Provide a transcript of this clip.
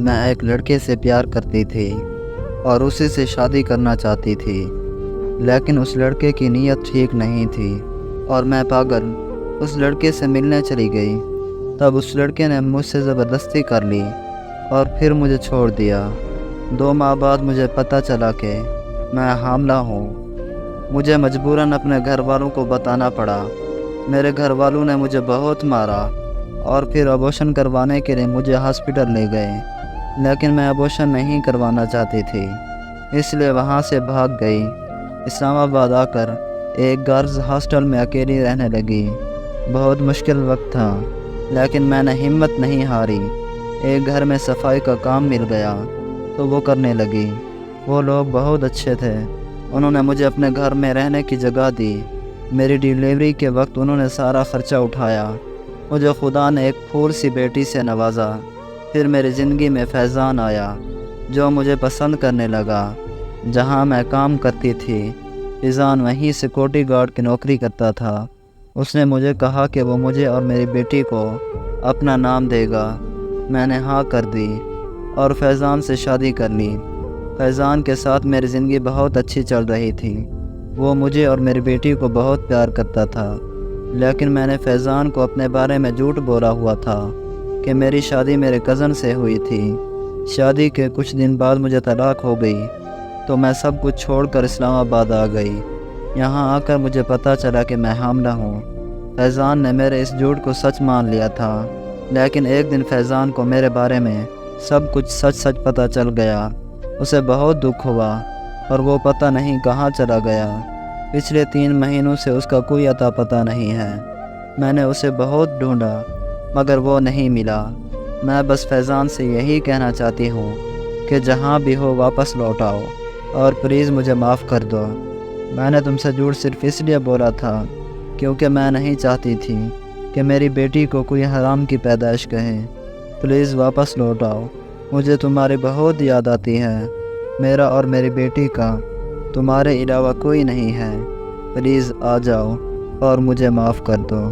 میں ایک لڑکے سے پیار کرتی تھی اور اسی سے شادی کرنا چاہتی تھی، لیکن اس لڑکے کی نیت ٹھیک نہیں تھی اور میں پاگل اس لڑکے سے ملنے چلی گئی۔ تب اس لڑکے نے مجھ سے زبردستی کر لی اور پھر مجھے چھوڑ دیا۔ 2 ماہ بعد مجھے پتہ چلا کہ میں حاملہ ہوں۔ مجھے مجبوراً اپنے گھر والوں کو بتانا پڑا۔ میرے گھر والوں نے مجھے بہت مارا اور پھر ابورشن کروانے کے لیے مجھے ہاسپٹل لے گئے، لیکن میں ابورشن نہیں کروانا چاہتی تھی، اس لیے وہاں سے بھاگ گئی۔ اسلام آباد آ کر ایک گرلز ہاسٹل میں اکیلی رہنے لگی۔ بہت مشکل وقت تھا، لیکن میں نے ہمت نہیں ہاری۔ ایک گھر میں صفائی کا کام مل گیا تو وہ کرنے لگی۔ وہ لوگ بہت اچھے تھے، انہوں نے مجھے اپنے گھر میں رہنے کی جگہ دی۔ میری ڈیلیوری کے وقت انہوں نے سارا خرچہ اٹھایا۔ مجھے خدا نے ایک پھول سی بیٹی سے نوازا۔ پھر میری زندگی میں فیضان آیا، جو مجھے پسند کرنے لگا۔ جہاں میں کام کرتی تھی، فیضان وہیں سیکورٹی گارڈ کی نوکری کرتا تھا۔ اس نے مجھے کہا کہ وہ مجھے اور میری بیٹی کو اپنا نام دے گا۔ میں نے ہاں کر دی اور فیضان سے شادی کر لی۔ فیضان کے ساتھ میری زندگی بہت اچھی چل رہی تھی۔ وہ مجھے اور میری بیٹی کو بہت پیار کرتا تھا، لیکن میں نے فیضان کو اپنے بارے میں جھوٹ بولا ہوا تھا کہ میری شادی میرے کزن سے ہوئی تھی۔ شادی کے کچھ دن بعد مجھے طلاق ہو گئی تو میں سب کچھ چھوڑ کر اسلام آباد آ گئی۔ یہاں آ کر مجھے پتہ چلا کہ میں حاملہ ہوں۔ فیضان نے میرے اس جھوٹ کو سچ مان لیا تھا، لیکن ایک دن فیضان کو میرے بارے میں سب کچھ سچ پتہ چل گیا۔ اسے بہت دکھ ہوا اور وہ پتہ نہیں کہاں چلا گیا۔ پچھلے 3 مہینوں سے اس کا کوئی اتا پتہ نہیں ہے۔ میں نے اسے بہت ڈھونڈا مگر وہ نہیں ملا۔ میں بس فیضان سے یہی کہنا چاہتی ہوں کہ جہاں بھی ہو واپس لوٹ آؤ اور پلیز مجھے معاف کر دو۔ میں نے تم سے جھوٹ صرف اس لیے بولا تھا کیونکہ میں نہیں چاہتی تھی کہ میری بیٹی کو کوئی حرام کی پیدائش کہے۔ پلیز واپس لوٹ آؤ، مجھے تمہاری بہت یاد آتی ہے۔ میرا اور میری بیٹی کا تمہارے علاوہ کوئی نہیں ہے۔ پلیز آ جاؤ اور مجھے معاف کر دو۔